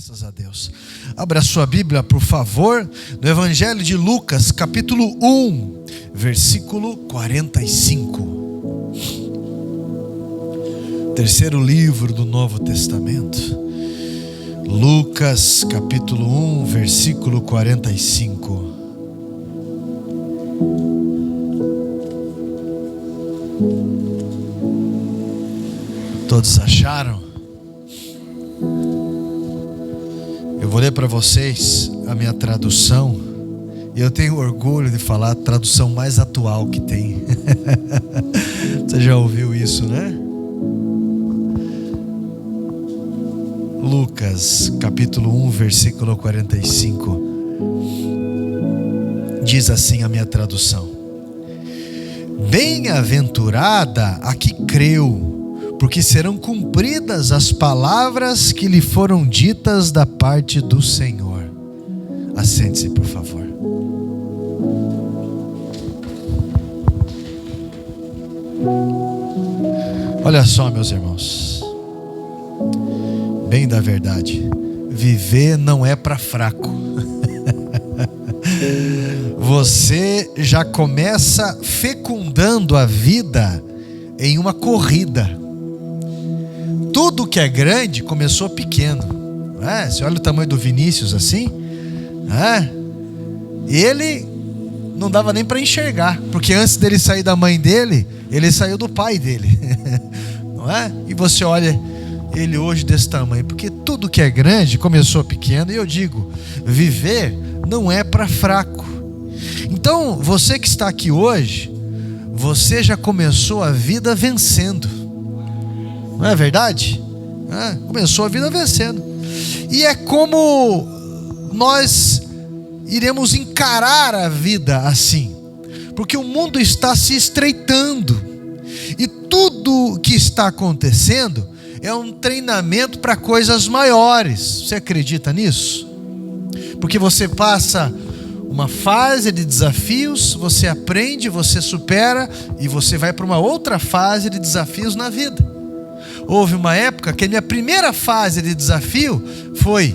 Graças a Deus. Abra a sua Bíblia, por favor, no Evangelho de Lucas, capítulo 1, versículo 45. Terceiro livro do Novo Testamento. Lucas, capítulo 1, versículo 45. Todos acharam? Eu vou ler para vocês a minha tradução. E eu tenho orgulho de falar a tradução mais atual que tem. Você já ouviu isso, né? Lucas, capítulo 1, versículo 45. Diz assim a minha tradução: Bem-aventurada a que creu, porque serão cumpridas as palavras que lhe foram ditas da parte do Senhor. Assente-se, por favor. Olha só, meus irmãos, bem da verdade, viver não é para fraco. Você já começa fecundando a vida em uma corrida. Tudo que é grande começou pequeno, não é? Você olha o tamanho do Vinícius assim, não é? Ele não dava nem para enxergar, porque antes dele sair da mãe dele, ele saiu do pai dele, não é? E você olha ele hoje desse tamanho, porque tudo que é grande começou pequeno. E eu digo, viver não é para fraco. Então você que está aqui hoje, você já começou a vida vencendo. Não é verdade? Começou a vida vencendo. E é como nós iremos encarar a vida assim, porque o mundo está se estreitando, e tudo que está acontecendo é um treinamento para coisas maiores. Você acredita nisso? Porque você passa uma fase de desafios, você aprende, você supera, e você vai para uma outra fase de desafios na vida. Houve uma época que a minha primeira fase de desafio foi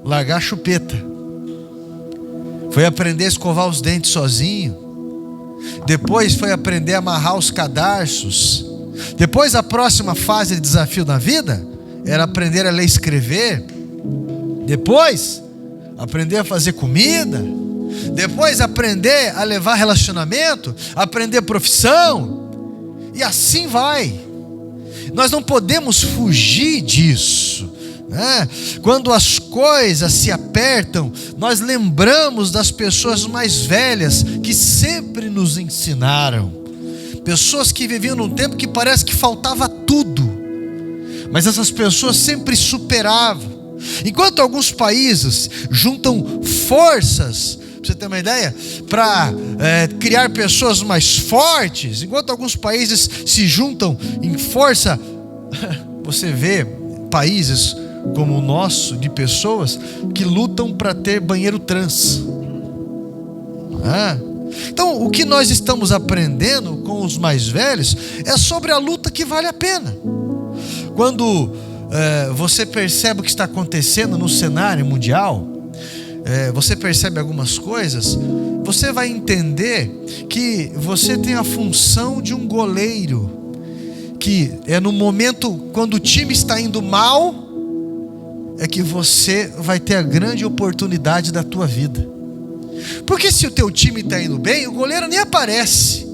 largar a chupeta. Foi aprender a escovar os dentes sozinho. Depois foi aprender a amarrar os cadarços. Depois a próxima fase de desafio na vida era aprender a ler e escrever. Depois aprender a fazer comida. Depois aprender a levar relacionamento, aprender profissão. E assim vai. Nós não podemos fugir disso, né? Quando as coisas se apertam, nós lembramos das pessoas mais velhas que sempre nos ensinaram. Pessoas que viviam num tempo que parece que faltava tudo, mas essas pessoas sempre superavam. Enquanto alguns países juntam forças, para você ter uma ideia, para criar pessoas mais fortes, enquanto alguns países se juntam em força, você vê países como o nosso, de pessoas que lutam para ter banheiro trans. Então, o que nós estamos aprendendo com os mais velhos é sobre a luta que vale a pena. Quando você percebe o que está acontecendo no cenário mundial, você percebe algumas coisas, você vai entender que você tem a função de um goleiro, que é no momento quando o time está indo mal, é que você vai ter a grande oportunidade da tua vida. Porque se o teu time está indo bem, o goleiro nem aparece.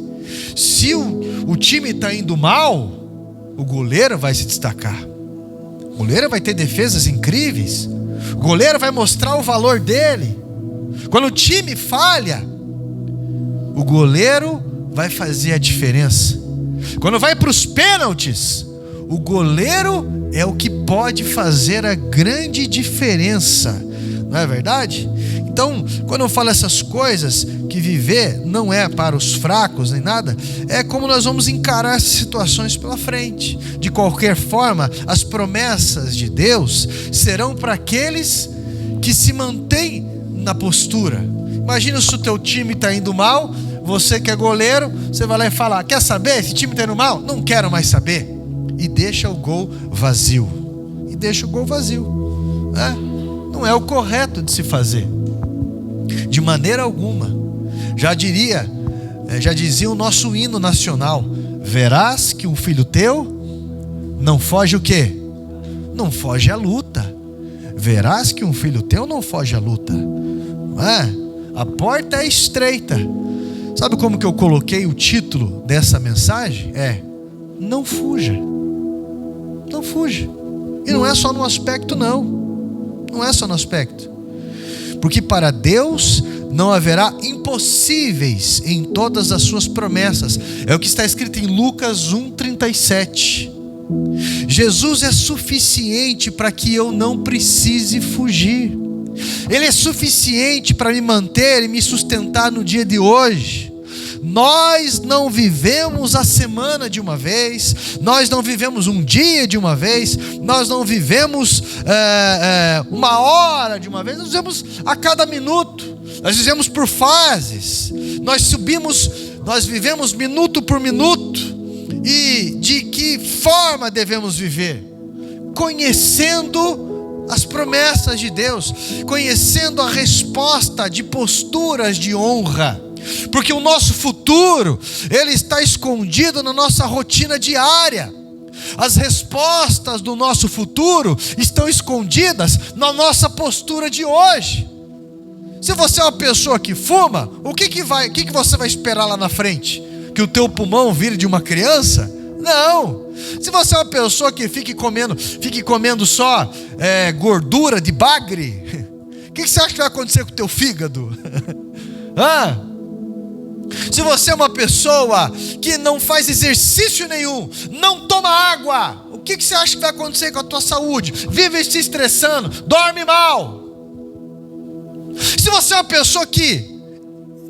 Se o time está indo mal, o goleiro vai se destacar. O goleiro vai ter defesas incríveis. O goleiro vai mostrar o valor dele. Quando o time falha, o goleiro vai fazer a diferença. Quando vai para os pênaltis, o goleiro é o que pode fazer a grande diferença. Não é verdade? Então, quando eu falo essas coisas, que viver não é para os fracos nem nada, é como nós vamos encarar essas situações pela frente. De qualquer forma, as promessas de Deus serão para aqueles que se mantêm na postura. Imagina se o teu time está indo mal, você que é goleiro, você vai lá e fala: quer saber? Esse time está indo mal? Não quero mais saber. E deixa o gol vazio. não é o correto de se fazer, de maneira alguma. Já dizia o nosso hino nacional: verás que um filho teu não foge o quê? Não foge à luta. Verás que um filho teu não foge à luta. Não é? A porta é estreita. Sabe como que eu coloquei o título dessa mensagem? Não fuja. Não fuja. E não é só no aspecto, não. Não é só no aspecto. Porque para Deus não haverá impossíveis em todas as suas promessas. É o que está escrito em Lucas 1:37. Jesus é suficiente para que eu não precise fugir. Ele é suficiente para me manter e me sustentar no dia de hoje. Nós não vivemos a semana de uma vez, nós não vivemos um dia de uma vez, nós não vivemos uma hora de uma vez, nós vivemos a cada minuto, nós vivemos por fases, nós vivemos minuto por minuto. E de que forma devemos viver? Conhecendo as promessas de Deus, conhecendo a resposta de posturas de honra, porque o nosso futuro, ele está escondido na nossa rotina diária. As respostas do nosso futuro estão escondidas na nossa postura de hoje. Se você é uma pessoa que fuma, o que você vai esperar lá na frente? Que o teu pulmão vire de uma criança? Não. Se você é uma pessoa que fique comendo só gordura de bagre, o que você acha que vai acontecer com o teu fígado? Se você é uma pessoa que não faz exercício nenhum, não toma água, o que você acha que vai acontecer com a tua saúde? Vive se estressando, dorme mal. Se você é uma pessoa que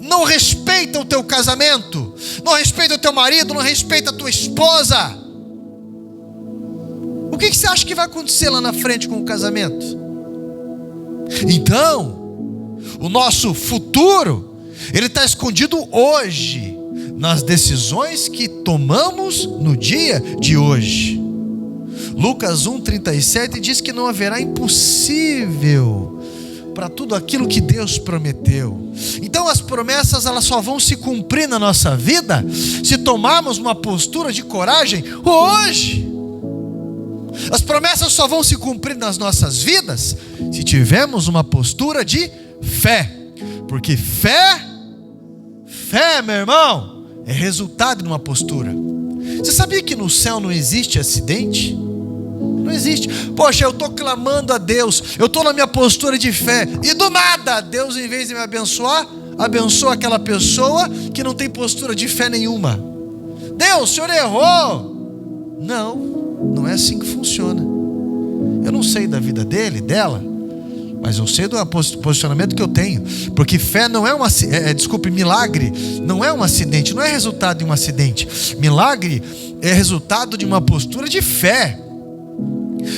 não respeita o teu casamento, não respeita o teu marido, não respeita a tua esposa, o que você acha que vai acontecer lá na frente com o casamento? Então, o nosso futuro, ele está escondido hoje, nas decisões que tomamos no dia de hoje. Lucas 1:37 diz que não haverá impossível para tudo aquilo que Deus prometeu. Então as promessas, elas só vão se cumprir na nossa vida se tomarmos uma postura de coragem hoje. As promessas só vão se cumprir nas nossas vidas se tivermos uma postura de fé. Porque fé, meu irmão, é resultado de uma postura. Você sabia que no céu não existe acidente? Não existe. Poxa, eu estou clamando a Deus, eu estou na minha postura de fé, e do nada, Deus, em vez de me abençoar, abençoa aquela pessoa que não tem postura de fé nenhuma. Deus, o Senhor errou. Não é assim que funciona. Eu não sei da vida dela, mas eu sei do posicionamento que eu tenho. Porque fé não é milagre não é um acidente, não é resultado de um acidente. Milagre é resultado de uma postura de fé.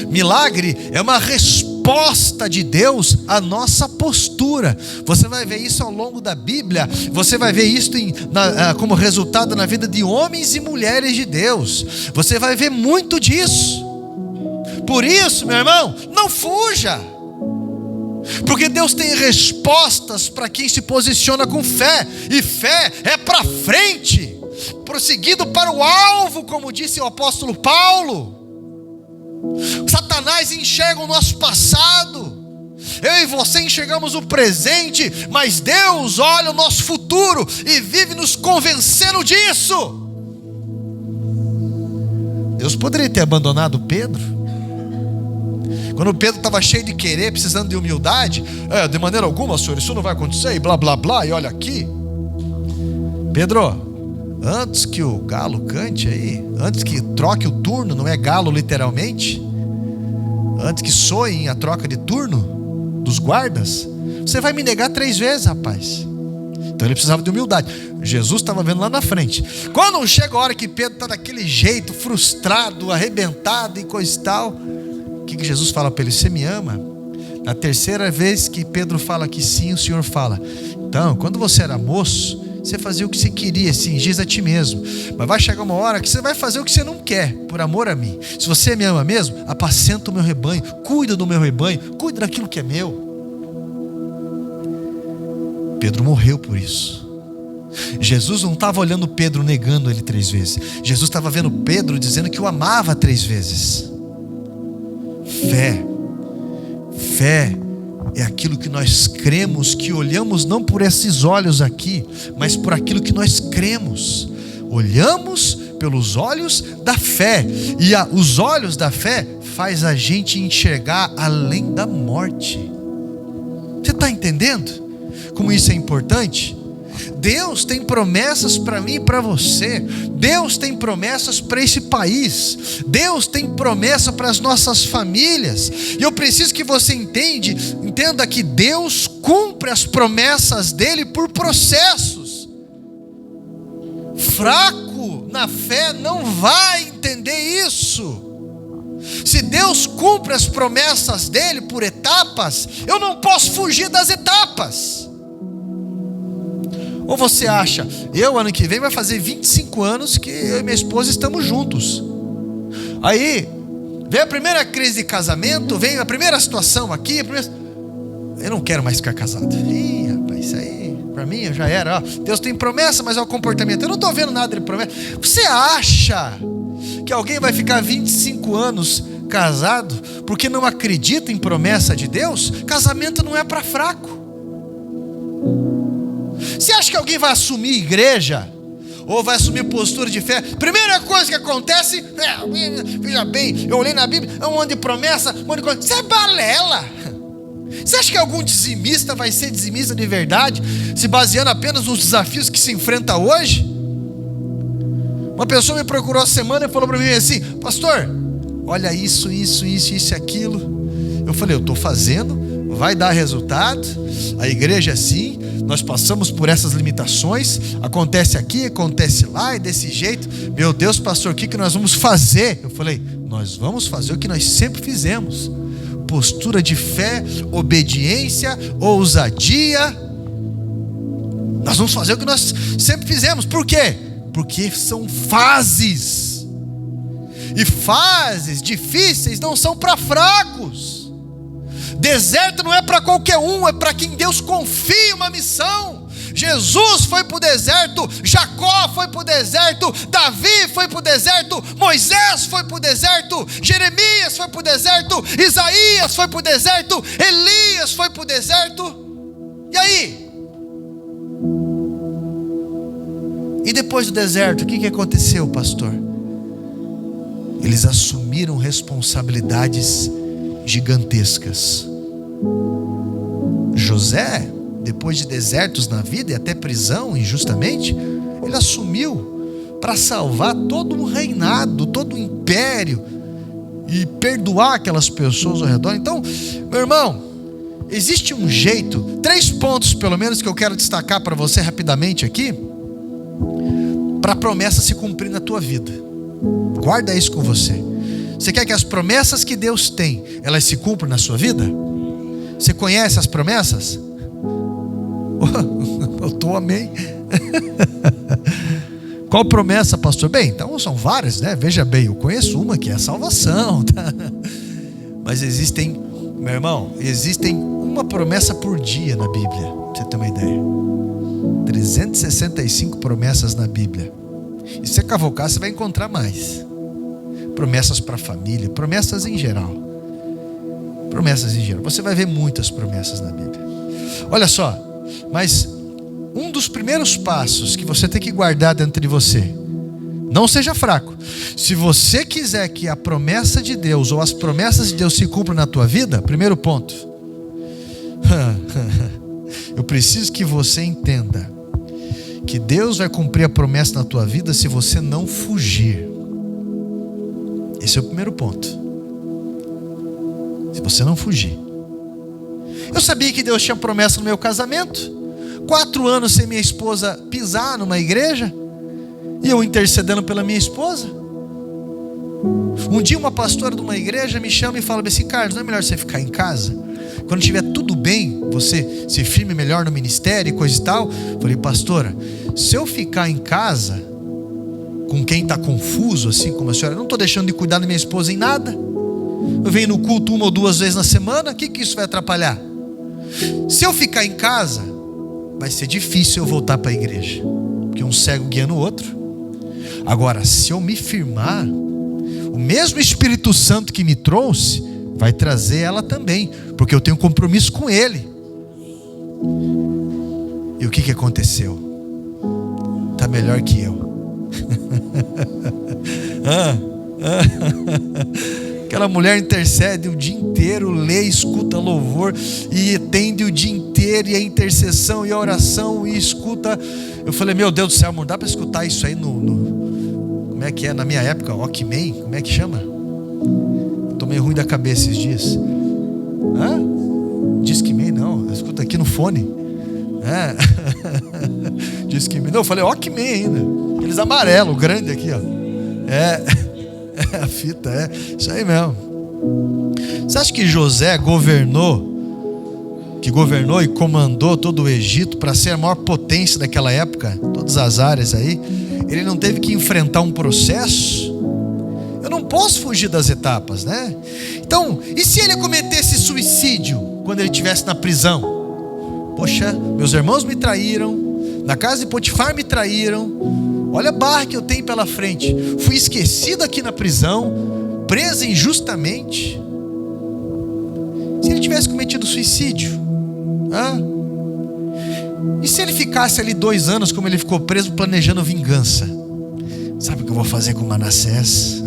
Milagre é uma resposta de Deus à nossa postura. Você vai ver isso ao longo da Bíblia. Você vai ver isso como resultado na vida de homens e mulheres de Deus. Você vai ver muito disso. Por isso, meu irmão, não fuja. Porque Deus tem respostas para quem se posiciona com fé. E fé é para frente, prosseguindo para o alvo, como disse o apóstolo Paulo. Satanás enxerga o nosso passado, eu e você enxergamos o presente, mas Deus olha o nosso futuro e vive nos convencendo disso. Deus poderia ter abandonado Pedro quando Pedro estava cheio de querer, precisando de humildade. De maneira alguma, Senhor, isso não vai acontecer, e blá blá blá, e olha aqui. Pedro, antes que o galo cante aí, antes que troque o turno, não é galo literalmente, antes que soem a troca de turno dos guardas, você vai me negar 3 vezes, rapaz. Então ele precisava de humildade. Jesus estava vendo lá na frente. Quando chega a hora que Pedro está daquele jeito, frustrado, arrebentado e coisa e tal, o que Jesus fala para ele? Você me ama? Na terceira vez que Pedro fala que sim, o Senhor fala: então, quando você era moço, você fazia o que você queria, diz a ti mesmo. Mas vai chegar uma hora que você vai fazer o que você não quer, por amor a mim. Se você me ama mesmo, apacenta o meu rebanho, cuida do meu rebanho, cuida daquilo que é meu. Pedro morreu por isso. Jesus não estava olhando Pedro negando ele 3 vezes. Jesus estava vendo Pedro dizendo que o amava 3 vezes. Fé é aquilo que nós cremos, que olhamos não por esses olhos aqui, mas por aquilo que nós cremos. Olhamos pelos olhos da fé. E os olhos da fé faz a gente enxergar além da morte. Você está entendendo como isso é importante? Deus tem promessas para mim e para você. Deus tem promessas para esse país. Deus tem promessa para as nossas famílias. E eu preciso que você entenda que Deus cumpre as promessas dele por processos. Fraco na fé não vai entender isso. Se Deus cumpre as promessas dele por etapas, eu não posso fugir das etapas. Ou você acha, ano que vem vai fazer 25 anos que eu e minha esposa estamos juntos. Aí, vem a primeira crise de casamento, vem a primeira situação aqui, eu não quero mais ficar casado. Ih, rapaz, isso aí, para mim já era. Deus tem promessa, mas é o comportamento. Eu não estou vendo nada de promessa. Você acha que alguém vai ficar 25 anos casado porque não acredita em promessa de Deus? Casamento não é para fraco. Você acha que alguém vai assumir igreja? Ou vai assumir postura de fé? Primeira coisa que acontece, veja bem, eu olhei na Bíblia, é um monte de promessa, um monte de coisa. Isso é balela. Você acha que algum dizimista vai ser dizimista de verdade, se baseando apenas nos desafios que se enfrenta hoje? Uma pessoa me procurou essa semana e falou para mim assim: pastor, olha isso e aquilo. Eu falei, eu estou fazendo, vai dar resultado, a igreja é assim, nós passamos por essas limitações, acontece aqui, acontece lá, e desse jeito. Meu Deus, pastor, o que nós vamos fazer? Eu falei, nós vamos fazer o que nós sempre fizemos: postura de fé, obediência, ousadia. Nós vamos fazer o que nós sempre fizemos. Por quê? Porque são fases, e fases difíceis não são para fracos. Deserto não é para qualquer um, é para quem Deus confia uma missão. Jesus foi para o deserto, Jacó foi para o deserto, Davi foi para o deserto, Moisés foi para o deserto, Jeremias foi para o deserto, Isaías foi para o deserto, Elias foi para o deserto. E aí? E depois do deserto, o que aconteceu, pastor? Eles assumiram responsabilidades gigantescas. José, depois de desertos na vida e até prisão injustamente, ele assumiu para salvar todo um reinado, todo um império e perdoar aquelas pessoas ao redor. Então, meu irmão, existe um jeito, 3 pontos pelo menos que eu quero destacar para você rapidamente aqui, para a promessa se cumprir na tua vida. Guarda isso com você. Você quer que as promessas que Deus tem, elas se cumpram na sua vida? Você conhece as promessas? Eu estou amém. Qual promessa, pastor? Bem, então são várias, né? Veja bem, eu conheço uma que é a salvação, tá? Mas existem, meu irmão, existem uma promessa por dia na Bíblia, pra você ter uma ideia. 365 promessas na Bíblia. E se você cavocar, você vai encontrar mais. Promessas para a família, promessas em geral. Promessas em geral. Você vai ver muitas promessas na Bíblia. Olha só, mas um dos primeiros passos que você tem que guardar dentro de você: não seja fraco. Se você quiser que a promessa de Deus ou as promessas de Deus se cumpram na tua vida, primeiro ponto, eu preciso que você entenda que Deus vai cumprir a promessa na tua vida se você não fugir. Esse é o primeiro ponto. Se você não fugir. Eu sabia que Deus tinha promessa no meu casamento. 4 anos sem minha esposa pisar numa igreja, e eu intercedendo pela minha esposa. Um dia uma pastora de uma igreja me chama e fala assim: Carlos, não é melhor você ficar em casa? quando estiver tudo bem, você se firme melhor no ministério e coisa e tal. Falei, pastora, se eu ficar em casa com quem está confuso, assim como a senhora, eu não estou deixando de cuidar da minha esposa em nada. Eu venho no culto 1 ou 2 vezes na semana, o que isso vai atrapalhar? Se eu ficar em casa, vai ser difícil eu voltar para a igreja, porque um cego guiando o outro. Agora, se eu me firmar, o mesmo Espírito Santo que me trouxe vai trazer ela também, porque eu tenho compromisso com Ele. E o que aconteceu? Está melhor que eu. Aquela mulher intercede o dia inteiro, lê, escuta louvor e atende o dia inteiro, e a intercessão e a oração, e escuta. Eu falei, meu Deus do céu, amor, dá para escutar isso aí como é que é na minha época, Walkman, como é que chama? Tô meio ruim da cabeça esses dias. Discman não, escuta aqui no fone. Discman, não, eu falei Walkman ainda, aqueles amarelos, grande aqui, ó. A fita, isso aí mesmo. Você acha que José governou e comandou todo o Egito para ser a maior potência daquela época, todas as áreas aí? Ele não teve que enfrentar um processo? Eu não posso fugir das etapas, né? Então, e se ele cometesse suicídio quando ele estivesse na prisão? Poxa, meus irmãos me traíram, na casa de Potifar me traíram, olha a barra que eu tenho pela frente, fui esquecido aqui na prisão, preso injustamente. Se ele tivesse cometido suicídio, e se ele ficasse ali 2 anos, como ele ficou preso, planejando vingança? Sabe o que eu vou fazer com Manassés?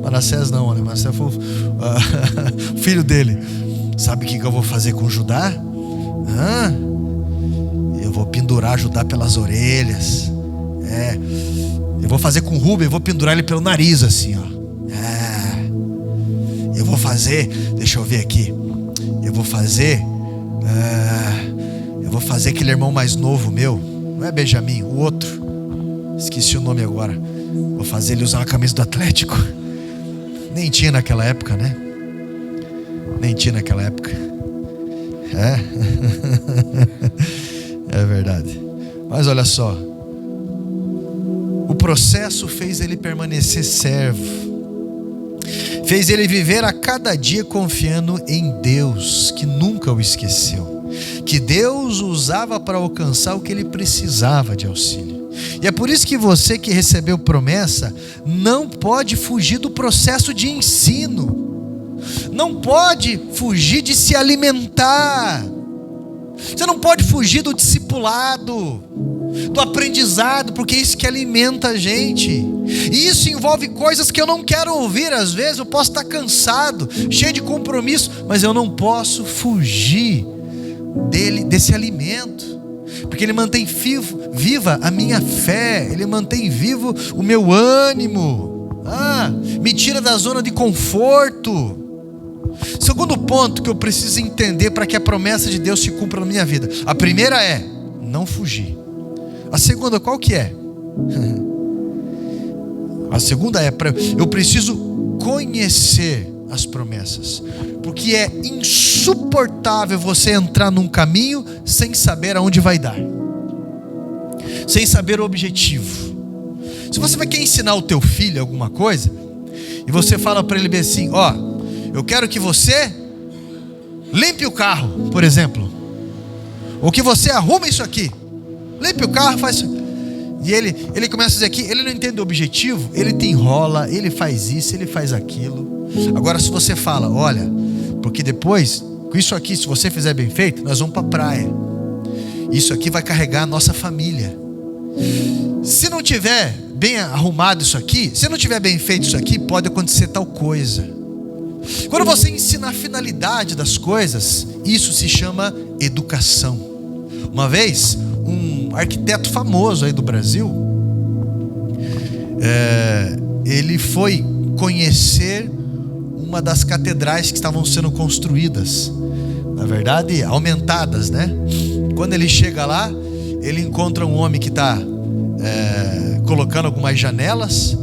Manassés não, né? Manassés foi o filho dele. Sabe o que eu vou fazer com Judá? Eu vou pendurar Judá pelas orelhas. Eu vou fazer com Rúben, eu vou pendurar ele pelo nariz assim, ó. Eu vou fazer, deixa eu ver aqui. Eu vou fazer aquele irmão mais novo meu, não é Benjamin, o outro, esqueci o nome agora. Vou fazer ele usar uma camisa do Atlético. Nem tinha naquela época, né? Nem tinha naquela época. É verdade. Mas olha só, o processo fez ele permanecer servo, fez ele viver a cada dia confiando em Deus, que nunca o esqueceu, que Deus o usava para alcançar o que ele precisava de auxílio. E é por isso que você que recebeu promessa não pode fugir do processo de ensino, não pode fugir de se alimentar, você não pode fugir do discipulado, do aprendizado, porque é isso que alimenta a gente. E isso envolve coisas que eu não quero ouvir. Às vezes eu posso estar cansado, cheio de compromisso, mas eu não posso fugir desse alimento, porque ele mantém viva a minha fé, ele mantém vivo o meu ânimo, me tira da zona de conforto. Segundo ponto que eu preciso entender para que a promessa de Deus se cumpra na minha vida: a primeira é não fugir. A segunda qual que é? A segunda é eu preciso conhecer as promessas, porque é insuportável você entrar num caminho sem saber aonde vai dar, sem saber o objetivo. Se você vai querer ensinar o teu filho alguma coisa e você fala para ele bem assim: eu quero que você limpe o carro, por exemplo, ou que você arrume isso aqui, limpe o carro, faz isso. E ele começa a dizer aqui, ele não entende o objetivo, ele te enrola, ele faz isso, ele faz aquilo. Agora se você fala: olha, porque depois, com isso aqui, se você fizer bem feito, nós vamos para a praia, isso aqui vai carregar a nossa família. Se não tiver bem arrumado isso aqui, se não tiver bem feito isso aqui, pode acontecer tal coisa. Quando você ensina a finalidade das coisas, isso se chama educação. Uma vez, um arquiteto famoso aí do Brasil, ele foi conhecer uma das catedrais que estavam sendo construídas, na verdade aumentadas, né? Quando ele chega lá, ele encontra um homem que está colocando algumas janelas,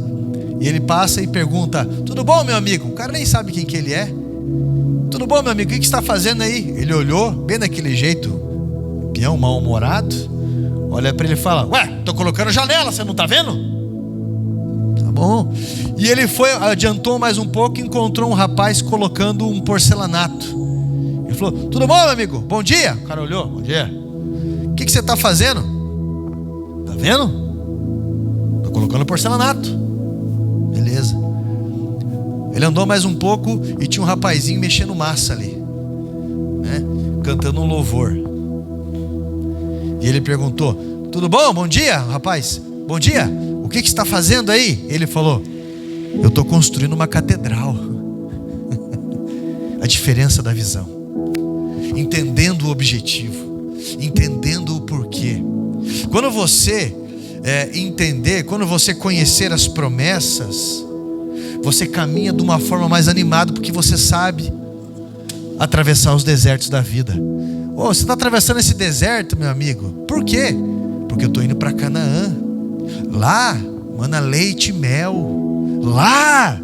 e ele passa e pergunta: tudo bom, meu amigo? O cara nem sabe quem que ele é. Tudo bom, meu amigo? O que você está fazendo aí? Ele olhou, bem daquele jeito, peão mal-humorado, olha para ele e fala: ué, tô colocando janela, você não tá vendo? Tá bom. E ele foi, adiantou mais um pouco e encontrou um rapaz colocando um porcelanato. Ele falou: tudo bom, meu amigo? Bom dia. O cara olhou: bom dia. O que você está fazendo? Tá vendo? Tô colocando porcelanato. Beleza. Ele andou mais um pouco e tinha um rapazinho mexendo massa ali, né? Cantando um louvor. E ele perguntou: tudo bom? Bom dia, rapaz. Bom dia. O que você está fazendo aí? Ele falou: eu estou construindo uma catedral. A diferença da visão. Entendendo o objetivo, entendendo o porquê. Quando você entender, quando você conhecer as promessas, você caminha de uma forma mais animada, porque você sabe atravessar os desertos da vida. Oh, você está atravessando esse deserto, meu amigo. Por quê? Porque eu estou indo para Canaã. Lá, mana leite e mel. Lá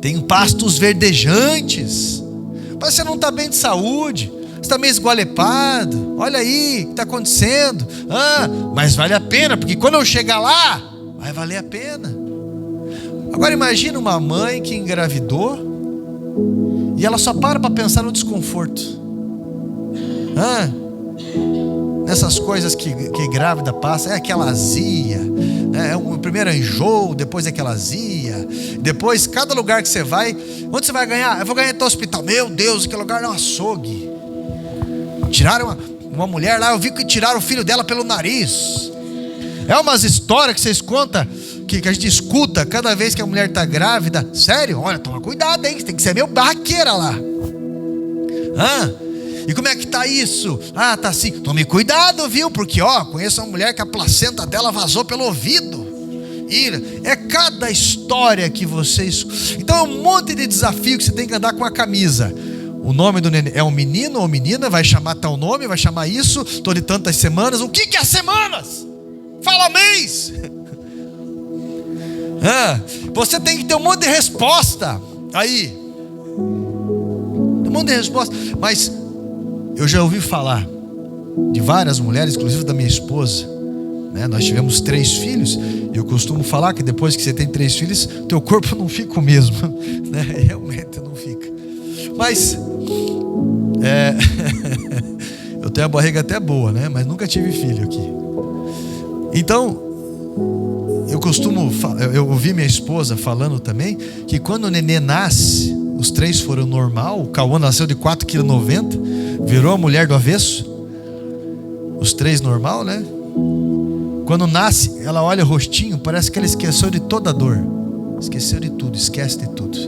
tem pastos verdejantes. Mas você não está bem de saúde, você está meio esgualepado. Olha aí o que está acontecendo. Mas vale a pena, porque quando eu chegar lá, vai valer a pena. Agora imagina uma mãe que engravidou e ela só para pensar no desconforto. Nessas coisas que grávida passa, aquela azia, o primeiro é enjoo, depois é aquela azia, depois cada lugar que você vai, onde você vai ganhar? Eu vou ganhar em tal hospital. Meu Deus, aquele lugar é um açougue. Tiraram uma mulher lá, eu vi que tiraram o filho dela pelo nariz. É umas histórias que vocês contam, que a gente escuta cada vez que a mulher está grávida. Sério? Olha, toma cuidado, hein? Você tem que ser meio barraqueira lá. E como é que tá isso? Tá assim. Tome cuidado, viu? Porque, conheço uma mulher que a placenta dela vazou pelo ouvido. E é cada história que vocês... Então é um monte de desafio que você tem que andar com a camisa. O nome do neném é um menino ou menina, vai chamar tal nome, vai chamar isso, tô de tantas semanas. O que é semanas? Fala mês. Você tem que ter um monte de resposta aí. Um monte de resposta. Mas eu já ouvi falar de várias mulheres, inclusive da minha esposa, né? Nós tivemos 3 filhos. Eu costumo falar que depois que você tem 3 filhos, teu corpo não fica o mesmo, né? Realmente não fica. Mas eu tenho a barriga até boa, né? Mas nunca tive filho aqui. Então eu ouvi minha esposa falando também que quando o nenê nasce, os 3 foram normal. O Cauã nasceu de 4,90 kg, virou a mulher do avesso. Os 3 normal, né? Quando nasce, ela olha o rostinho, parece que ela esqueceu de toda a dor. Esqueceu de tudo, esquece de tudo.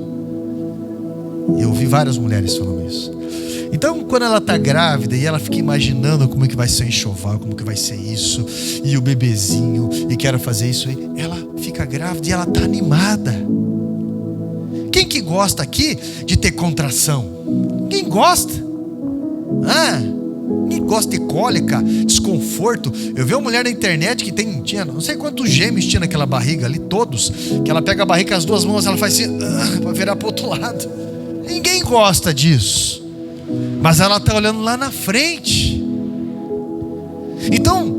E eu ouvi várias mulheres falando isso. Então, quando ela está grávida e ela fica imaginando como é que vai ser o enxoval, como que vai ser isso, e o bebezinho, e quero fazer isso aí, ela fica grávida e ela está animada. Quem que gosta aqui de ter contração? Quem gosta? Quem gosta de cólica, desconforto? Eu vi uma mulher na internet que tinha não sei quantos gêmeos tinha naquela barriga ali, todos, que ela pega a barriga com as 2 mãos, ela faz assim, para virar para o outro lado. Ninguém gosta disso. Mas ela está olhando lá na frente. Então,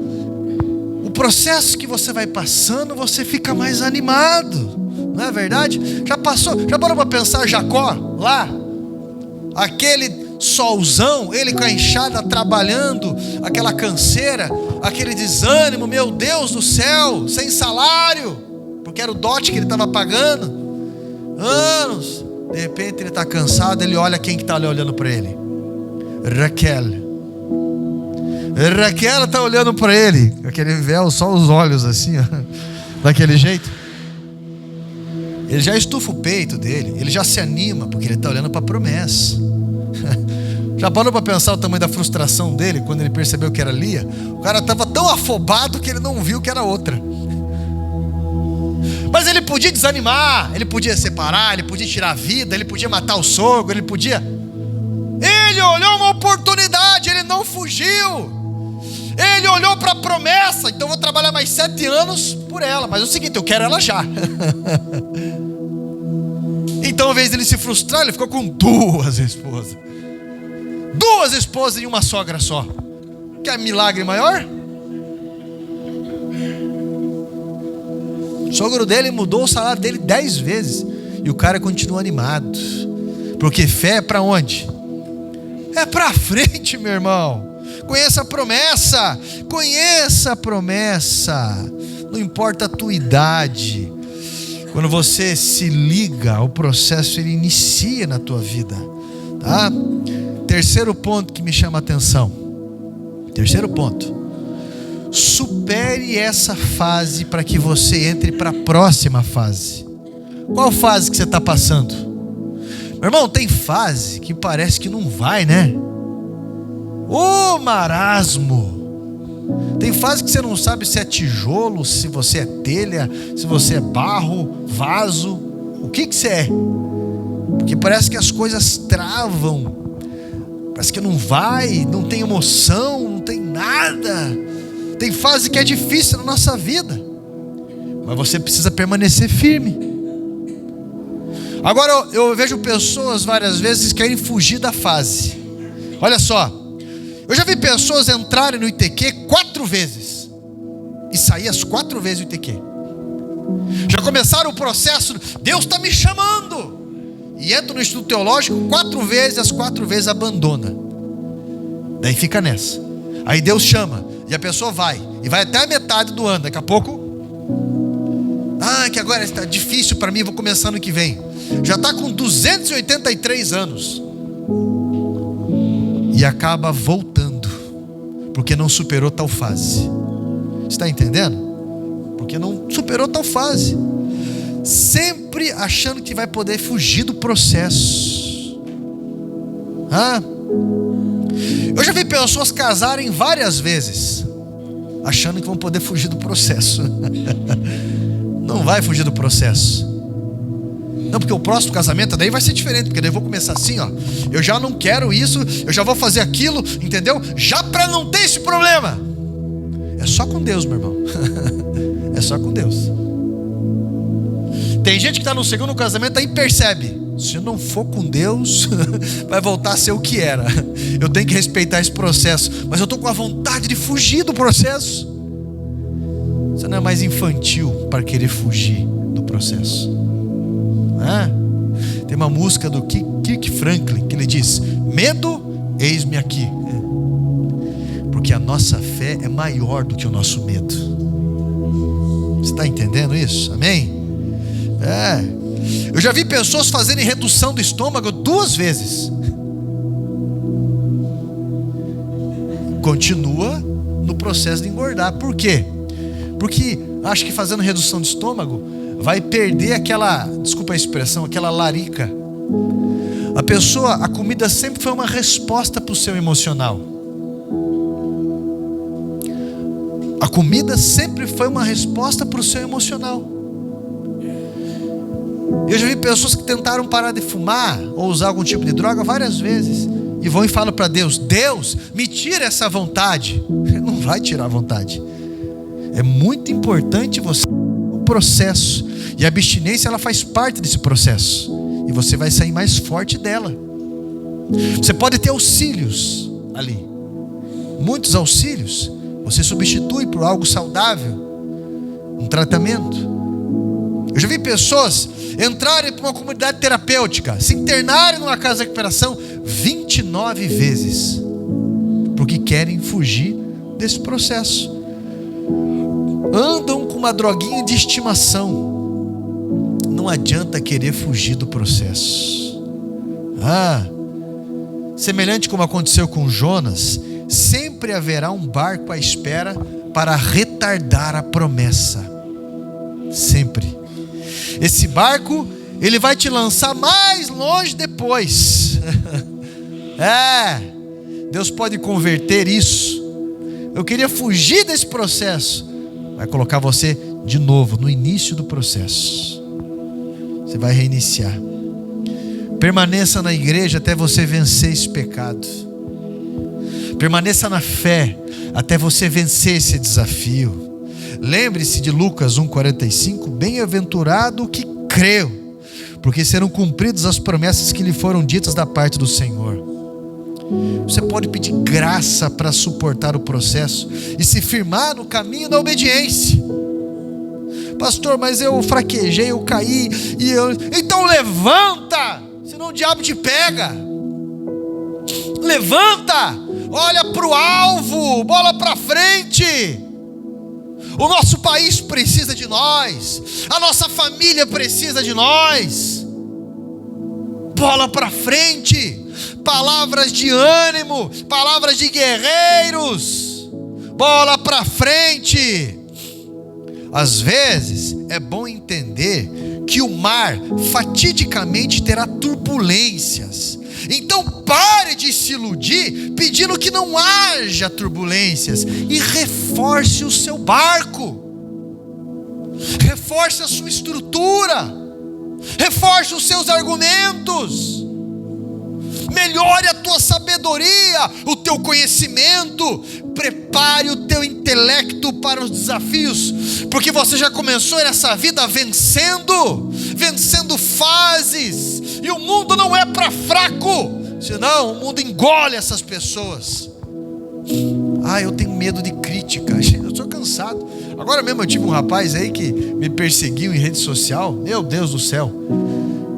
o processo que você vai passando, você fica mais animado. Não é verdade? Já parou para pensar Jacó lá? Aquele solzão, ele com a enxada trabalhando, aquela canseira, aquele desânimo, meu Deus do céu, sem salário, porque era o dote que ele estava pagando. Anos. De repente ele está cansado, ele olha quem que está olhando para ele. Raquel está olhando para ele, aquele véu, só os olhos assim, daquele jeito. Ele já estufa o peito dele, ele já se anima, porque ele está olhando para a promessa. Já parou para pensar o tamanho da frustração dele quando ele percebeu que era Lia? O cara estava tão afobado que ele não viu que era outra. Mas ele podia desanimar, ele podia separar, ele podia tirar a vida, ele podia matar o sogro, ele podia... Ele olhou uma oportunidade, ele não fugiu. Ele olhou para a promessa. Então eu vou trabalhar mais 7 anos por ela. Mas é o seguinte, eu quero ela já. Então Então, ao invés dele se frustrar, ele ficou com 2 esposas. 2 esposas e uma sogra só. Quer milagre maior? O sogro dele mudou o salário dele 10 vezes. E o cara continua animado. Porque fé é para onde? É para frente, meu irmão. Conheça a promessa. Conheça a promessa. Não importa a tua idade. Quando você se liga ao processo, ele inicia na tua vida, tá? Terceiro ponto que me chama a atenção. Terceiro ponto. Supere essa fase para que você entre para a próxima fase. Qual fase que você está passando? Meu irmão, tem fase que parece que não vai, né? Ô marasmo! Tem fase que você não sabe se é tijolo, se você é telha, se você é barro, vaso. O que você é? Porque parece que as coisas travam. Parece que não vai, não tem emoção, não tem nada. Tem fase que é difícil na nossa vida. Mas você precisa permanecer firme. Agora eu vejo pessoas várias vezes querem fugir da fase. Olha só. Eu já vi pessoas entrarem no ITQ 4 vezes e sair as 4 vezes do ITQ. Já começaram o processo, Deus está me chamando. E entra no Instituto Teológico 4 vezes, as 4 vezes abandona. Daí fica nessa. Aí Deus chama e a pessoa vai. E vai até a metade do ano. Daqui a pouco, que agora está difícil para mim, vou começar no que vem. Já está com 283 anos. E acaba voltando, porque não superou tal fase. Está entendendo? Porque não superou tal fase. Sempre achando que vai poder fugir do processo. Eu já vi pessoas casarem várias vezes, achando que vão poder fugir do processo. Não vai fugir do processo. Não, porque o próximo casamento daí vai ser diferente, porque daí eu vou começar assim, ó. Eu já não quero isso, eu já vou fazer aquilo, entendeu? Já para não ter esse problema. É só com Deus, meu irmão. É só com Deus. Tem gente que está no segundo casamento aí percebe, se não for com Deus, vai voltar a ser o que era. Eu tenho que respeitar esse processo, mas eu estou com a vontade de fugir do processo. Você não é mais infantil para querer fugir do processo. Tem uma música do Kirk Franklin que ele diz: medo, eis-me aqui. Porque a nossa fé é maior do que o nosso medo. Você está entendendo isso? Amém? Eu já vi pessoas fazerem redução do estômago 2 vezes. Continua no processo de engordar. Por quê? Porque acho que fazendo redução de estômago vai perder aquela, desculpa a expressão, aquela larica. A comida sempre foi uma resposta para o seu emocional. A comida sempre foi uma resposta para o seu emocional. Eu já vi pessoas que tentaram parar de fumar ou usar algum tipo de droga várias vezes e vão e falam para Deus: Deus, me tira essa vontade. Ele não vai tirar a vontade. É muito importante você o processo, e a abstinência ela faz parte desse processo, e você vai sair mais forte dela. Você pode ter auxílios ali, muitos auxílios. Você substitui por algo saudável, um tratamento. Eu já vi pessoas entrarem para uma comunidade terapêutica, se internarem numa casa de recuperação 29 vezes, porque querem fugir desse processo. Andam com uma droguinha de estimação. Não adianta querer fugir do processo. Semelhante como aconteceu com Jonas, sempre haverá um barco à espera para retardar a promessa. Sempre. Esse barco, ele vai te lançar mais longe depois. Deus pode converter isso. Eu queria fugir desse processo. Vai colocar você de novo no início do processo. Você vai reiniciar. Permaneça na igreja até você vencer esse pecado. Permaneça na fé até você vencer esse desafio. Lembre-se de Lucas 1,45: bem-aventurado o que creu, porque serão cumpridas as promessas que lhe foram ditas da parte do Senhor. Você pode pedir graça para suportar o processo e se firmar no caminho da obediência. Pastor, mas eu fraquejei, eu caí, então levanta, senão o diabo te pega. Levanta, olha para o alvo, bola para frente. O nosso país precisa de nós, a nossa família precisa de nós. Bola para frente, palavras de ânimo, palavras de guerreiros. Bola para frente. Às vezes é bom entender que o mar fatidicamente terá turbulências. Então pare de se iludir pedindo que não haja turbulências e reforce o seu barco. Reforce a sua estrutura. Reforce os seus argumentos. Melhore a tua sabedoria, o teu conhecimento. Prepare o teu intelecto para os desafios, porque você já começou nessa vida vencendo fases, e o mundo não é para fraco, senão o mundo engole essas pessoas. Eu tenho medo de crítica, eu estou cansado. Agora mesmo eu tive um rapaz aí que me perseguiu em rede social, meu Deus do céu,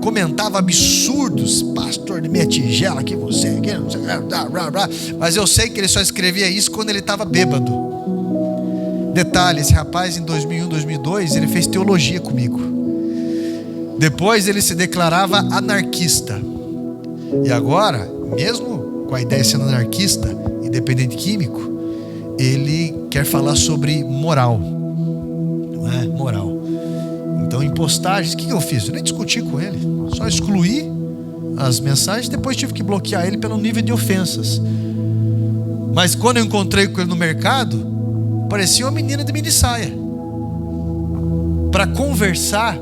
comentava absurdos, pastor de minha tigela, que você, que não sei, mas eu sei que ele só escrevia isso quando ele estava bêbado. Detalhe, esse rapaz em 2001, 2002, ele fez teologia comigo. Depois ele se declarava anarquista. E agora, mesmo com a ideia de ser anarquista, independente químico, ele quer falar sobre moral. Não é? Moral. Então, em postagens, o que eu fiz? Eu nem discuti com ele, só excluí as mensagens, depois tive que bloquear ele pelo nível de ofensas. Mas quando eu encontrei com ele no mercado, parecia uma menina de mini saia. Para conversar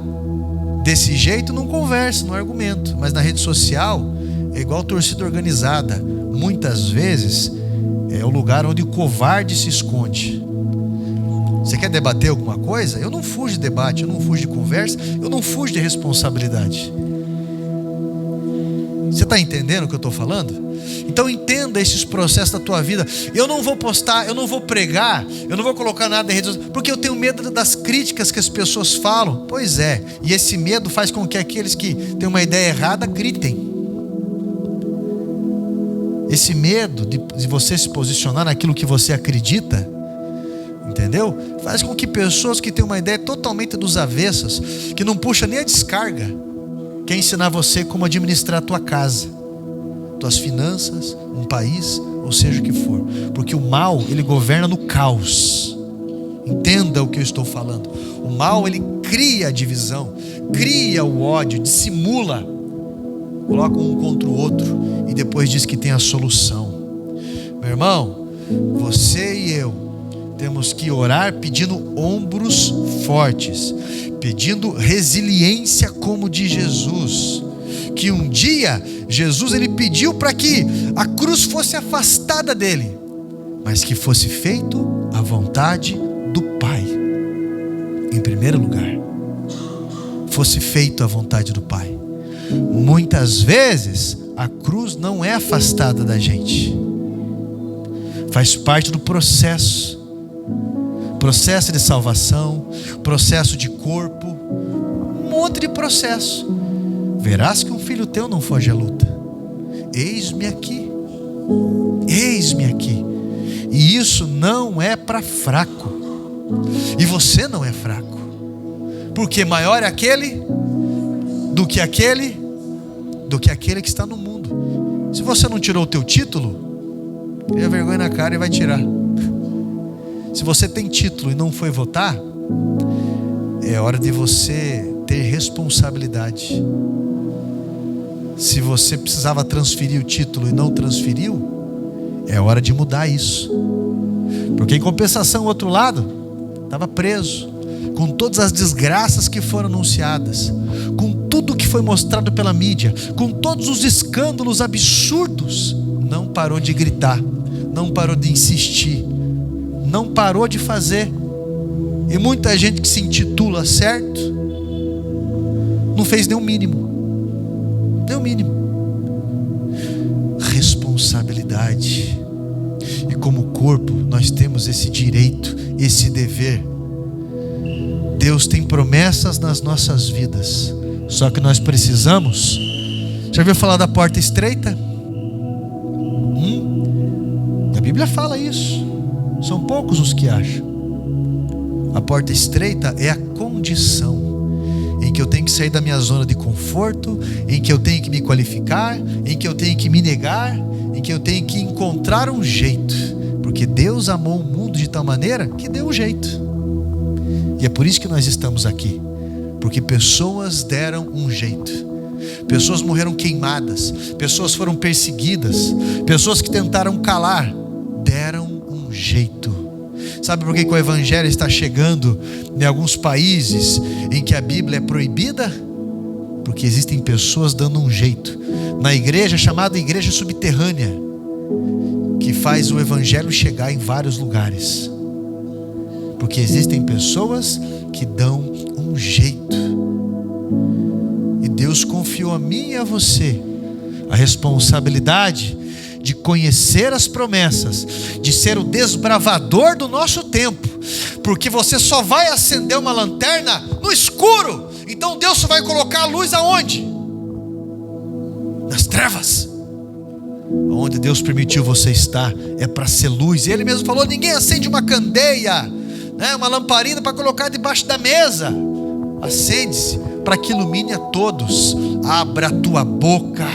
desse jeito, não conversa, não argumento. Mas na rede social, é igual torcida organizada. Muitas vezes, é o lugar onde o covarde se esconde. Você quer debater alguma coisa? Eu não fujo de debate, eu não fujo de conversa, eu não fujo de responsabilidade. Você está entendendo o que eu estou falando? Então entenda esses processos da tua vida. Eu não vou postar, eu não vou pregar, eu não vou colocar nada em redes sociais, porque eu tenho medo das críticas que as pessoas falam. Pois é, e esse medo faz com que aqueles que têm uma ideia errada gritem. Esse medo de você se posicionar naquilo que você acredita, entendeu? Faz com que pessoas que têm uma ideia totalmente dos avessos, que não puxa nem a descarga, quer ensinar você como administrar a tua casa, tuas finanças, um país, ou seja o que for. Porque o mal, ele governa no caos. Entenda o que eu estou falando. O mal, ele cria a divisão, cria o ódio, dissimula, coloca um contra o outro e depois diz que tem a solução. Meu irmão, você e eu temos que orar pedindo ombros fortes, pedindo resiliência como de Jesus. Que um dia Jesus ele pediu para que a cruz fosse afastada dele, mas que fosse feito a vontade do Pai. Em primeiro lugar, fosse feito a vontade do Pai. Muitas vezes a cruz não é afastada da gente, faz parte do processo de salvação, processo de corpo, um monte de processo. Verás que um filho teu não foge à luta. Eis-me aqui, eis-me aqui. E isso não é para fraco. E você não é fraco, porque maior é aquele do que aquele que está no mundo. Se você não tirou o teu título, cria vergonha na cara e vai tirar. Se você tem título e não foi votar, é hora de você ter responsabilidade. Se você precisava transferir o título e não transferiu, é hora de mudar isso. Porque em compensação, o outro lado estava preso, com todas as desgraças que foram anunciadas, com tudo que foi mostrado pela mídia, com todos os escândalos absurdos, não parou de gritar, não parou de insistir, não parou de fazer. E muita gente que se intitula certo, não fez nem o mínimo. Nem o mínimo. Responsabilidade. E como corpo, nós temos esse direito, esse dever. Deus tem promessas nas nossas vidas, só que nós precisamos. Já ouviu falar da porta estreita? A Bíblia fala isso. São poucos os que acham. A porta estreita é a condição em que eu tenho que sair da minha zona de conforto, em que eu tenho que me qualificar, em que eu tenho que me negar, em que eu tenho que encontrar um jeito, porque Deus amou o mundo de tal maneira que deu um jeito. E é por isso que nós estamos aqui, porque pessoas deram um jeito, pessoas morreram queimadas, pessoas foram perseguidas, pessoas que tentaram calar, deram um jeito. Sabe por que o Evangelho está chegando em alguns países em que a Bíblia é proibida? Porque existem pessoas dando um jeito na igreja chamada igreja subterrânea, que faz o Evangelho chegar em vários lugares. Porque existem pessoas que dão um jeito. E Deus confiou a mim e a você a responsabilidade de conhecer as promessas, de ser o desbravador do nosso tempo. Porque você só vai acender uma lanterna no escuro. Então Deus só vai colocar a luz aonde? Nas trevas. Onde Deus permitiu você estar é para ser luz. E Ele mesmo falou: ninguém acende uma candeia, uma lamparina para colocar debaixo da mesa. Acende-se para que ilumine a todos. Abra a tua boca,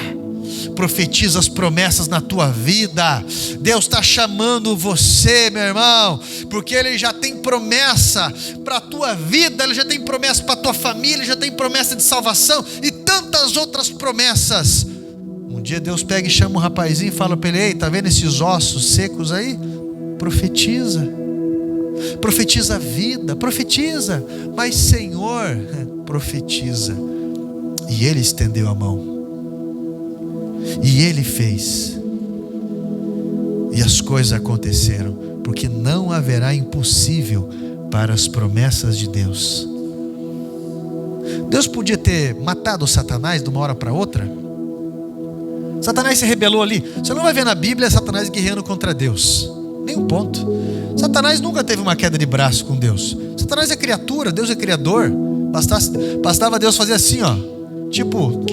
profetiza as promessas na tua vida. Deus está chamando você, meu irmão, porque Ele já tem promessa para a tua vida, Ele já tem promessa para a tua família, Ele já tem promessa de salvação e tantas outras promessas. Um dia Deus pega e chama um rapazinho e fala para ele: ei, tá vendo esses ossos secos aí? Profetiza a vida, profetiza. Mas Senhor, profetiza. E Ele estendeu a mão, e Ele fez, e as coisas aconteceram, porque não haverá impossível para as promessas de Deus. Deus podia ter matado o Satanás de uma hora para outra. Satanás se rebelou ali. Você não vai ver na Bíblia Satanás guerreando contra Deus, nem um ponto. Satanás nunca teve uma queda de braço com Deus. Satanás é criatura, Deus é criador. Bastava Deus fazer assim, tipo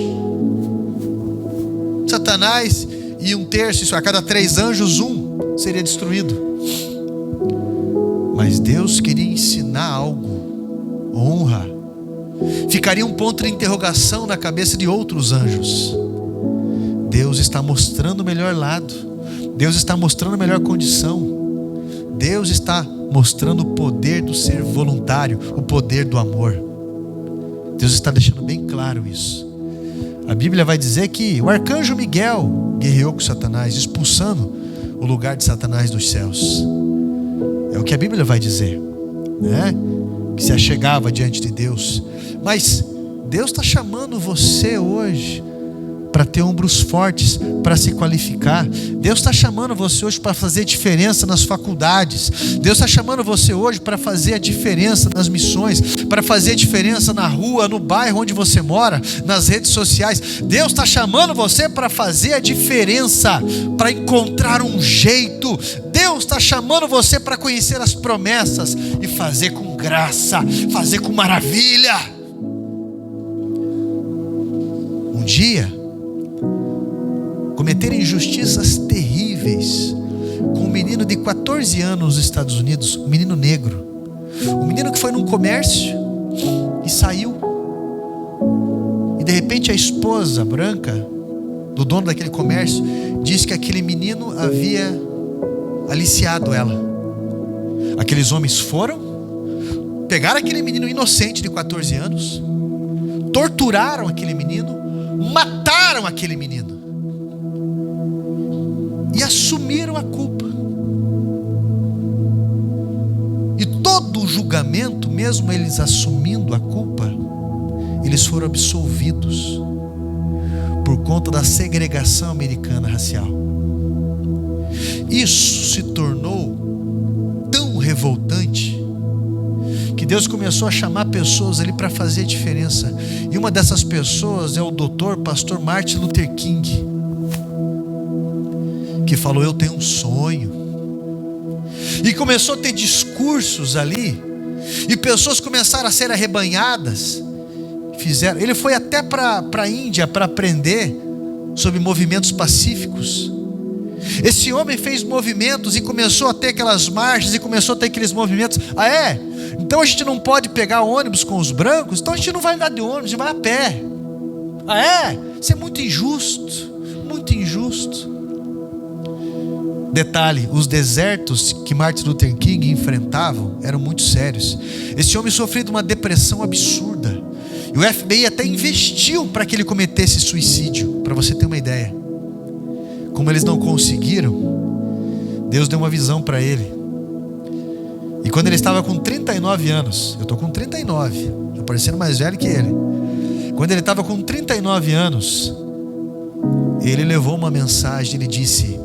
Satanás e um terço, isso a cada 3 anjos, um seria destruído. Mas Deus queria ensinar algo, honra. Ficaria um ponto de interrogação na cabeça de outros anjos. Deus está mostrando o melhor lado, Deus está mostrando a melhor condição, Deus está mostrando o poder do ser voluntário, o poder do amor. Deus está deixando bem claro isso. A Bíblia vai dizer que o arcanjo Miguel guerreou com Satanás, expulsando o lugar de Satanás dos céus. É o que a Bíblia vai dizer, que se achegava diante de Deus. Mas Deus está chamando você hoje para ter ombros fortes, para se qualificar. Deus está chamando você hoje para fazer diferença nas faculdades. Deus está chamando você hoje para fazer a diferença nas missões, para fazer a diferença na rua, no bairro onde você mora, nas redes sociais. Deus está chamando você para fazer a diferença, para encontrar um jeito. Deus está chamando você para conhecer as promessas e fazer com graça, fazer com maravilha. Um dia cometeram injustiças terríveis com um menino de 14 anos nos Estados Unidos, um menino negro, um menino que foi num comércio e saiu, e de repente a esposa branca do dono daquele comércio disse que aquele menino havia aliciado ela. Aqueles homens foram, pegaram aquele menino inocente de 14 anos, torturaram aquele menino, mataram aquele menino e assumiram a culpa. E todo o julgamento, mesmo eles assumindo a culpa, eles foram absolvidos por conta da segregação americana racial. Isso se tornou tão revoltante que Deus começou a chamar pessoas ali para fazer a diferença. E uma dessas pessoas é o pastor Martin Luther King, que falou: eu tenho um sonho. E começou a ter discursos ali, e pessoas começaram a ser arrebanhadas. Ele foi até para a Índia para aprender sobre movimentos pacíficos. Esse homem fez movimentos e começou a ter aquelas marchas, e começou a ter aqueles movimentos. Ah, é? Então a gente não pode pegar ônibus com os brancos? Então a gente não vai andar de ônibus, a gente vai a pé. Ah, é? Isso é muito injusto, muito injusto. Detalhe: os desertos que Martin Luther King enfrentavam eram muito sérios. Esse homem sofreu de uma depressão absurda, e o FBI até investiu para que ele cometesse suicídio, para você ter uma ideia. Como eles não conseguiram, Deus deu uma visão para ele. E quando ele estava com 39 anos, eu estou com 39, estou parecendo mais velho que ele. Quando ele estava com 39 anos, ele levou uma mensagem. Ele disse: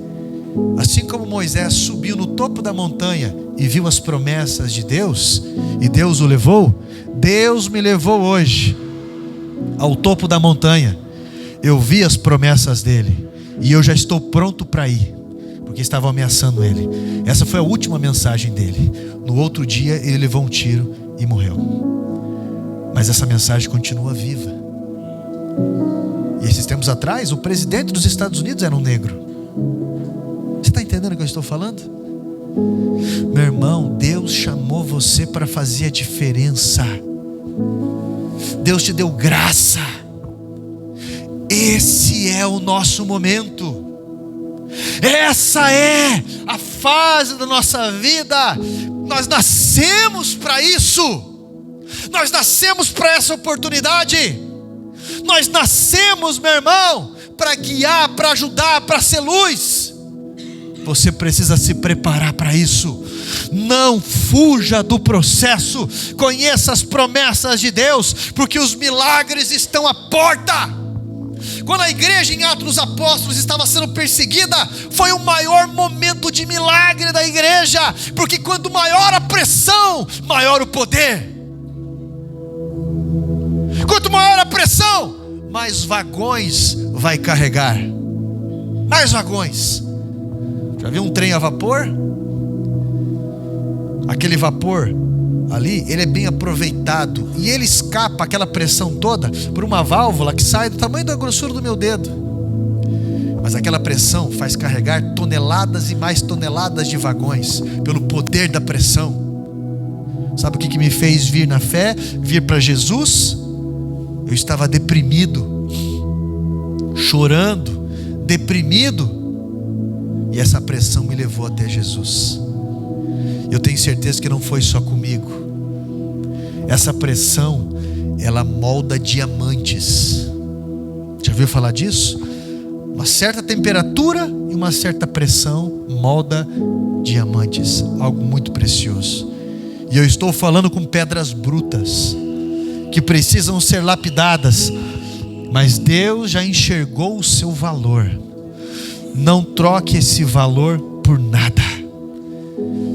assim como Moisés subiu no topo da montanha e viu as promessas de Deus, e Deus o levou, Deus me levou hoje ao topo da montanha. Eu vi as promessas dele e eu já estou pronto para ir, porque estavam ameaçando ele. Essa foi a última mensagem dele. No outro dia ele levou um tiro e morreu. Mas essa mensagem continua viva. E esses tempos atrás, o presidente dos Estados Unidos era um negro. Você está entendendo o que eu estou falando? Meu irmão, Deus chamou você para fazer a diferença. Deus te deu graça. Esse é o nosso momento. Essa é a fase da nossa vida. Nós nascemos para isso. Nós nascemos para essa oportunidade. Nós nascemos, meu irmão, para guiar, para ajudar, para ser luz. Você precisa se preparar para isso. Não fuja do processo. Conheça as promessas de Deus, porque os milagres estão à porta. Quando a igreja em Atos dos Apóstolos estava sendo perseguida, foi o maior momento de milagre da igreja, porque quanto maior a pressão, maior o poder. Quanto maior a pressão, mais vagões vai carregar. Mais vagões. Já viu um trem a vapor? Aquele vapor ali, ele é bem aproveitado, e ele escapa aquela pressão toda por uma válvula que sai do tamanho da grossura do meu dedo. Mas aquela pressão faz carregar toneladas e mais toneladas de vagões, pelo poder da pressão. Sabe o que me fez vir na fé, vir para Jesus? Eu estava deprimido, chorando, deprimido, e essa pressão me levou até Jesus. Eu tenho certeza que não foi só comigo. Essa pressão, ela molda diamantes. Já ouviu falar disso? Uma certa temperatura e uma certa pressão molda diamantes. Algo muito precioso. E eu estou falando com pedras brutas, que precisam ser lapidadas. Mas Deus já enxergou o seu valor. Não troque esse valor por nada.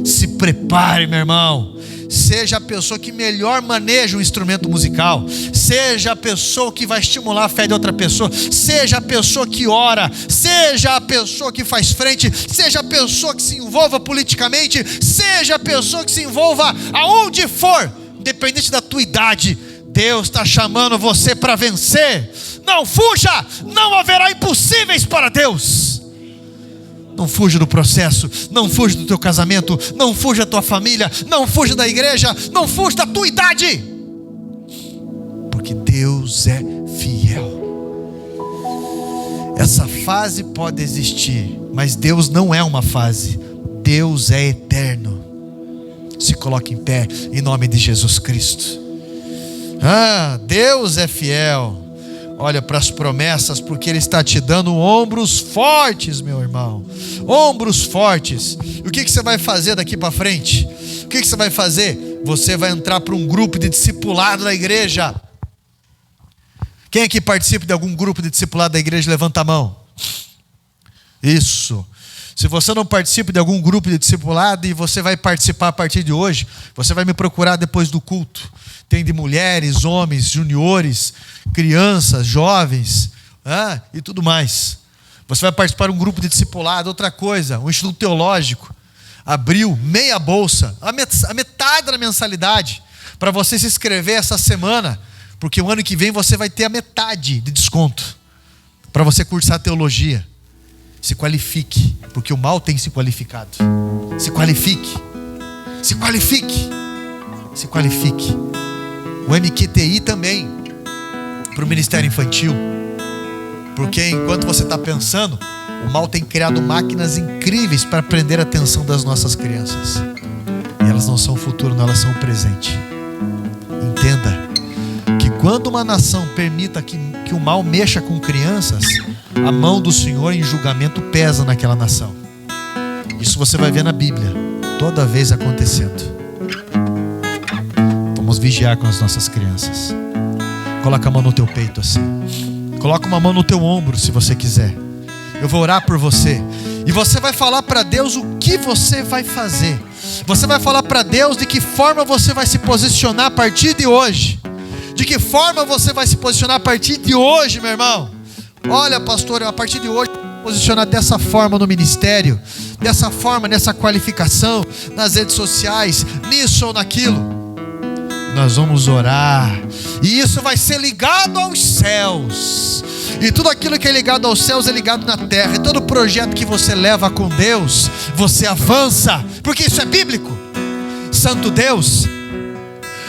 Se prepare, meu irmão. Seja a pessoa que melhor maneja um instrumento musical. Seja a pessoa que vai estimular a fé de outra pessoa. Seja a pessoa que ora. Seja a pessoa que faz frente. Seja a pessoa que se envolva politicamente. Seja a pessoa que se envolva aonde for, independente da tua idade. Deus está chamando você para vencer. Não fuja. Não haverá impossíveis para Deus. Não fuja do processo, não fuja do teu casamento, não fuja da tua família, não fuja da igreja, não fuja da tua idade, porque Deus é fiel. Essa fase pode existir, mas Deus não é uma fase, Deus é eterno. Se coloque em pé em nome de Jesus Cristo. Deus é fiel. Olha para as promessas, porque Ele está te dando ombros fortes, meu irmão. Ombros fortes. E o que você vai fazer daqui para frente? O que você vai fazer? Você vai entrar para um grupo de discipulado da igreja. Quem aqui participa de algum grupo de discipulado da igreja? Levanta a mão. Isso. Se você não participa de algum grupo de discipulado e você vai participar a partir de hoje, você vai me procurar depois do culto. Tem de mulheres, homens, juniores, crianças, jovens, e tudo mais. Você vai participar de um grupo de discipulado. Outra coisa, o Instituto Teológico abriu meia bolsa, a metade da mensalidade, para você se inscrever essa semana, porque o ano que vem você vai ter a metade de desconto para você cursar teologia. Se qualifique, porque o mal tem se qualificado. Se qualifique. Se qualifique. Se qualifique. O MQTI também, para o Ministério Infantil. Porque enquanto você está pensando, o mal tem criado máquinas incríveis para prender a atenção das nossas crianças. E elas não são o futuro, não, elas são o presente. Entenda que quando uma nação permita que o mal mexa com crianças, a mão do Senhor em julgamento pesa naquela nação. Isso você vai ver na Bíblia, toda vez acontecendo. Vamos vigiar com as nossas crianças. Coloca a mão no teu peito assim. Coloca uma mão no teu ombro se você quiser. Eu vou orar por você. E você vai falar para Deus o que você vai fazer. Você vai falar para Deus de que forma você vai se posicionar a partir de hoje. De que forma você vai se posicionar a partir de hoje, meu irmão. Olha, pastor, a partir de hoje eu vou posicionar dessa forma no ministério, dessa forma, nessa qualificação, nas redes sociais, nisso ou naquilo. Nós vamos orar, e isso vai ser ligado aos céus. E tudo aquilo que é ligado aos céus é ligado na terra. E todo projeto que você leva com Deus, você avança, porque isso é bíblico. Santo Deus,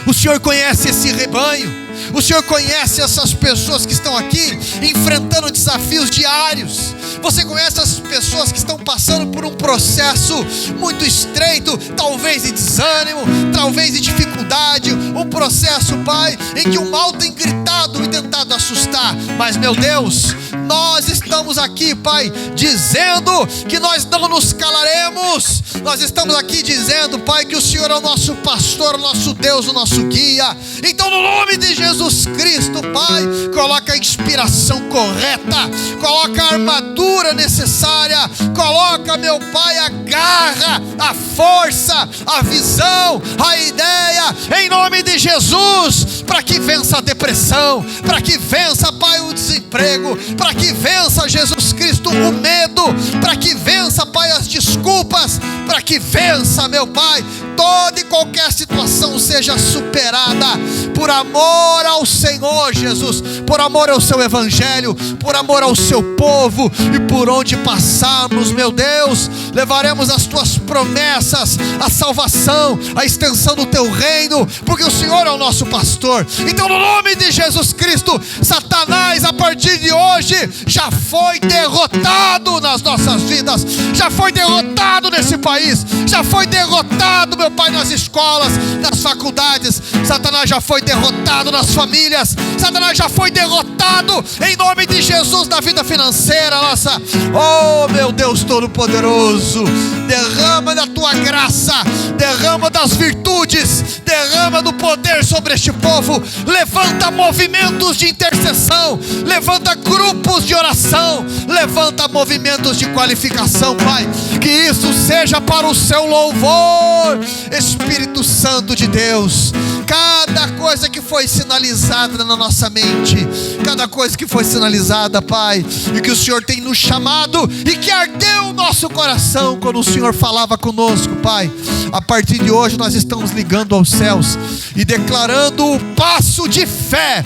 o Senhor conhece esse rebanho. O Senhor conhece essas pessoas que estão aqui enfrentando desafios diários. Você conhece as pessoas que estão passando por um processo muito estreito, talvez de desânimo, talvez de dificuldade, um processo, Pai, em que o mal tem gritado e tentado assustar. Mas, meu Deus, nós estamos aqui, Pai, dizendo que nós não nos calaremos. Nós estamos aqui dizendo, Pai, que o Senhor é o nosso pastor, o nosso Deus, o nosso guia. Então, no nome de Jesus Cristo, Pai, coloca a inspiração correta, coloca a armadura necessária, coloca, meu Pai, a garra, a força, a visão, a ideia, em nome de Jesus, para que vença a depressão, para que vença, Pai, o desemprego, para que vença, Jesus Cristo, o medo, para que vença, Pai, as desculpas, para que vença, meu Pai, toda e qualquer situação seja superada, por amor ao Senhor Jesus, por amor ao seu evangelho, por amor ao seu povo, e por onde passarmos, meu Deus, levaremos as tuas promessas, a salvação, a extensão do teu reino, porque o Senhor é o nosso pastor. Então, no nome de Jesus Cristo, Satanás, a partir de hoje, já foi derrotado nas nossas vidas, já foi derrotado nesse país, já foi derrotado, meu Pai, nas escolas, nas faculdades. Satanás já foi derrotado nas famílias. Satanás já foi derrotado em nome de Jesus na vida financeira nossa. Oh, meu Deus Todo-Poderoso, derrama da tua graça, derrama das virtudes, derrama do poder sobre este povo. Levanta movimentos de intercessão, levanta grupos de oração, levanta movimentos de qualificação, Pai, que isso seja para o seu louvor. Espírito Santo de Deus, cada coisa que foi sinalizada na nossa mente, cada coisa que foi sinalizada, Pai, e que o Senhor tem nos chamado, e que ardeu o nosso coração quando o Senhor falava conosco, Pai, a partir de hoje nós estamos ligando aos céus e declarando o passo de fé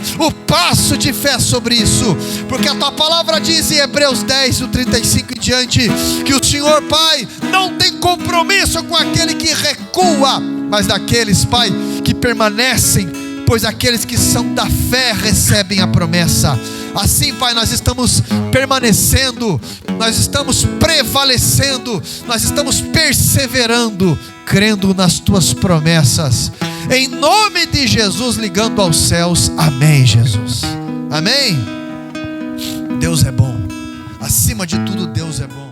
sobre isso, porque a tua palavra diz em Hebreus 10, do 35 em diante, que o Senhor, Pai, não tem compromisso com aquele que recua, mas daqueles, Pai, que permanecem, pois aqueles que são da fé recebem a promessa. Assim, Pai, nós estamos permanecendo, nós estamos prevalecendo, nós estamos perseverando, crendo nas tuas promessas, em nome de Jesus, ligando aos céus. Amém, Jesus. Amém. Deus é bom, acima de tudo Deus é bom.